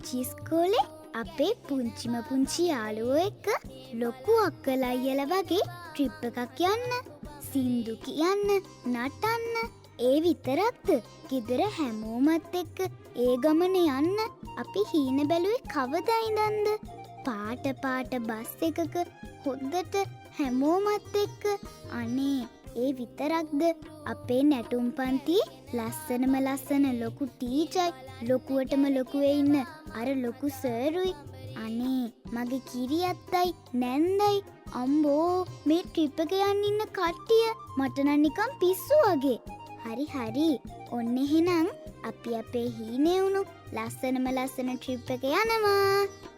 පුංචි ඉස්කෝලේ අපේ පුංචි යාළුවෝ එක්ක ලොකු අක්කලා අයියලා වගේ ට්‍රිප් එකක් යන්න, සින්දු කියන්න, නටන්න. ඒ විතරක්ද? ගෙදර හැමෝමත් එක්ක ඒ ගමන යන්න අපි හීන බැලුවේ කවදා ඉඳන්ද? පාට බස් එකක හොද්දට හැමෝමත් එක්ක. අනේ ඒ විතරක්ද? අපේ නැටුම් පන්තියේ ලස්සන ලොකු ටීචර්, ලොකුවටම ලොකුවේ ඉන්න අර ලොකු සර්ුයි. අනේ මගේ කිරියත්තයි නැන්දයි. අම්බෝ මේ ට්‍රිප් එක යන්න ඉන්න කට්ටිය මට නම් නිකන් පිස්සු වගේ. හරි. ඔන්න එහෙනම් අපි අපේ හීනේ වුණු ලස්සන ට්‍රිප් එක යනවා.